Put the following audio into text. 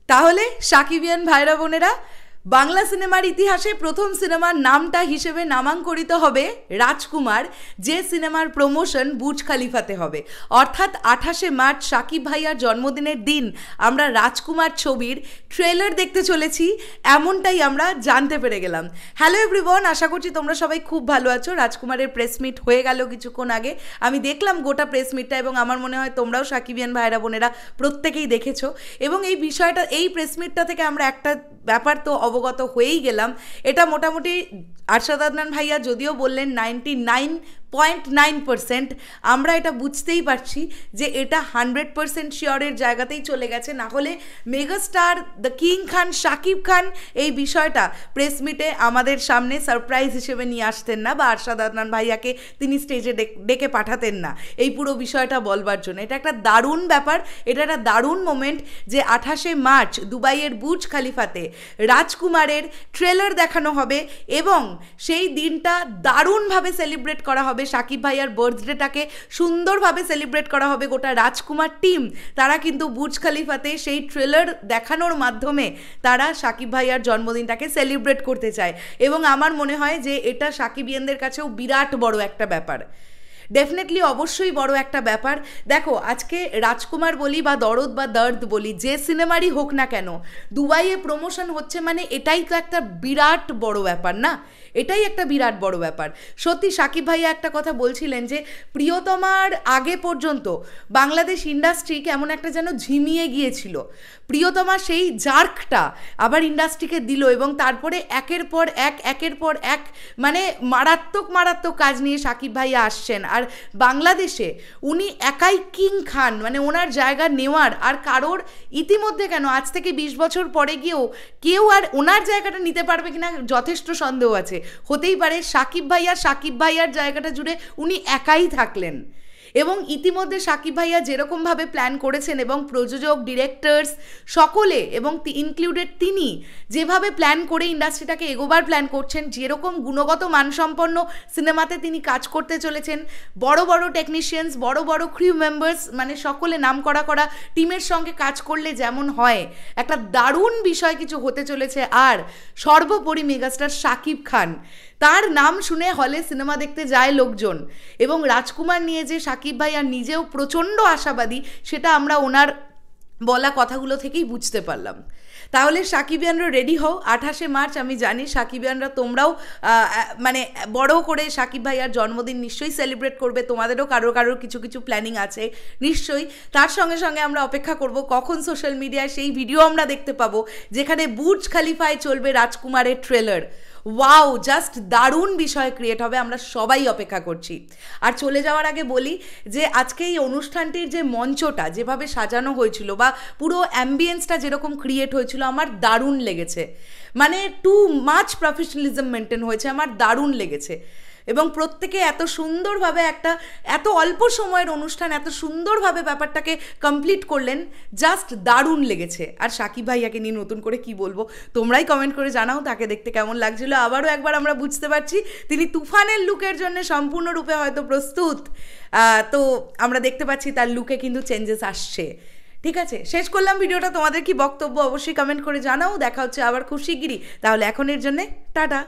তাহলে সাকিবিয়ান ভাইরা বোনেরা, বাংলা সিনেমার ইতিহাসে প্রথম সিনেমার নামটা হিসেবে নামাঙ্কিত হবে রাজকুমার, যে সিনেমার প্রমোশন বুর্জ খালিফাতে হবে। অর্থাৎ 28শে মার্চ সাকিব ভাইয়ার জন্মদিনের দিন আমরা রাজকুমার ছবির ট্রেলার দেখতে চলেছি, এমনটাই আমরা জানতে পেরে গেলাম। হ্যালো এভরিওয়ান, আশা করছি তোমরা সবাই খুব ভালো আছো। রাজকুমারের প্রেস মিট হয়ে গেল কিছুক্ষণ আগে, আমি দেখলাম গোটা প্রেস মিটটা, এবং আমার মনে হয় তোমরাও সাকিবিয়ান ভাইরা বোনেরা প্রত্যেকেই দেখেছো। এবং এই বিষয়টা, এই প্রেস মিটটা থেকে আমরা একটা ব্যাপার তো অবগত হয়েই গেলাম। এটা মোটামুটি আরশাদ আদনান ভাইয়া যদিও বললেন 99.9%, আমরা এটা বুঝতেই পারছি যে এটা 100% শিওরের জায়গাতেই চলে গেছে। না হলে মেগাস্টার দ্য কিং খান শাকিব খান এই বিষয়টা প্রেস মিটে আমাদের সামনে সারপ্রাইজ হিসেবে নিয়ে আসতেন না, বা আরশাদ আদনান ভাইয়াকে তিনি স্টেজে ডেকে পাঠাতেন না এই পুরো বিষয়টা বলবার জন্য। এটা একটা দারুণ ব্যাপার, এটা একটা দারুণ মোমেন্ট যে 28শে মার্চ দুবাইয়ের বুর্জ খালিফাতে রাজকুমারের ট্রেলার দেখানো হবে, এবং সেই দিনটা দারুণভাবে সেলিব্রেট করা হবে। সাকিব ভাইয়ার বার্থডেটাকে সুন্দরভাবে সেলিব্রেট করা হবে। গোটা রাজকুমার টিম তারা কিন্তু বুর্জ খালিফাতে সেই ট্রেলার দেখানোর মাধ্যমে তারা সাকিব ভাইয়ার জন্মদিনটাকে সেলিব্রেট করতে চায়, এবং আমার মনে হয় যে এটা সাকিবিয়ানদের কাছেও বিরাট বড় একটা ব্যাপার। ডেফিনেটলি অবশ্যই বড় একটা ব্যাপার। দেখো, আজকে রাজকুমার বলি বা দরদ বা দর্দ বলি, যে সিনেমারই হোক না কেন, দুবাইয়ে প্রমোশন হচ্ছে মানে এটাই তো একটা বিরাট বড় ব্যাপার না? এটাই একটা বিরাট বড় ব্যাপার। সত্যি সাকিব ভাইয়া একটা কথা বলছিলেন যে প্রিয়তমার আগে পর্যন্ত বাংলাদেশ ইন্ডাস্ট্রি কেমন একটা যেন ঝিমিয়ে গিয়েছিল। প্রিয়তমা সেই জার্কটা আবার ইন্ডাস্ট্রিকে দিল, এবং তারপরে একের পর এক মানে মারাত্মক মারাত্মক কাজ নিয়ে সাকিব ভাইয়া আসছেন। আর বাংলাদেশে উনি একাই কিং খান, মানে ওনার জায়গা নেওয়ার আর কারোর ইতিমধ্যে কেন আজ থেকে 20 বছর পরে গিয়েও কেউ আর ওনার জায়গাটা নিতে পারবে কিনা যথেষ্ট সন্দেহ আছে। হতেই পারে সাকিব ভাইয়ার জায়গাটা জুড়ে উনি একাই থাকলেন। এবং ইতিমধ্যে সাকিব ভাইয়া যেরকমভাবে প্ল্যান করেছেন, এবং প্রযোজক, ডিরেক্টরস সকলে, এবং ইনক্লুডেড তিনি যেভাবে প্ল্যান করে ইন্ডাস্ট্রিটাকে এগোবার প্ল্যান করছেন, যেরকম গুণগত মানসম্পন্ন সিনেমাতে তিনি কাজ করতে চলেছেন, বড় বড় টেকনিশিয়ানস, বড় বড় ক্রিউ মেম্বার্স, মানে সকলে নাম করা টিমের সঙ্গে কাজ করলে যেমন হয়, একটা দারুণ বিষয় কিছু হতে চলেছে। আর সর্বোপরি মেগাস্টার সাকিব খান, তার নাম শুনে হলে সিনেমা দেখতে যায় লোকজন, এবং রাজকুমার নিয়ে যে সাকিব ভাইয়া নিজেও প্রচণ্ড আশাবাদী, সেটা আমরা ওনার বলা কথাগুলো থেকেই বুঝতে পারলাম। তাহলে সাকিবিয়ানরা রেডি হও, 28শে মার্চ আমি জানি সাকিবিয়ানরা তোমরাও মানে বড় করে সাকিব ভাইয়ার জন্মদিন নিশ্চয়ই সেলিব্রেট করবে। তোমাদেরও কারোর কিছু কিছু প্ল্যানিং আছে নিশ্চয়ই। তার সঙ্গে সঙ্গে আমরা অপেক্ষা করব কখন সোশ্যাল মিডিয়ায় সেই ভিডিও আমরা দেখতে পাবো যেখানে বুর্জ খালিফায় চলবে রাজকুমারের ট্রেলার। ওয়াও, জাস্ট দারুণ বিষয় ক্রিয়েট হবে, আমরা সবাই অপেক্ষা করছি। আর চলে যাওয়ার আগে বলি যে আজকে এই অনুষ্ঠানটির যে মঞ্চটা যেভাবে সাজানো হয়েছিল, বা পুরো অ্যাম্বিয়েন্সটা যেরকম ক্রিয়েট হয়েছিল, আমার দারুণ লেগেছে। মানে টু মাচ প্রফেশনালিজম মেনটেন হয়েছে, আমার দারুণ লেগেছে। এবং প্রত্যেকে এত সুন্দরভাবে একটা এত অল্প সময়ের অনুষ্ঠান এত সুন্দরভাবে ব্যাপারটাকে কমপ্লিট করলেন, জাস্ট দারুণ লেগেছে। আর সাকিব ভাইয়াকে নিয়ে নতুন করে কি বলবো, তোমরাই কমেন্ট করে জানাও তাকে দেখতে কেমন লাগছিল। আবারও একবার আমরা বুঝতে পারছি তিনি তুফানের লুকের জন্য সম্পূর্ণরূপে হয়তো প্রস্তুত, তো আমরা দেখতে পাচ্ছি তার লুকে কিন্তু চেঞ্জেস আসছে। ঠিক আছে, শেষ করলাম ভিডিওটা। তোমাদের কি বক্তব্য অবশ্যই কমেন্ট করে জানাও। দেখা হচ্ছে আবার খুব শিগগিরই। তাহলে এখনের জন্যে টাটা।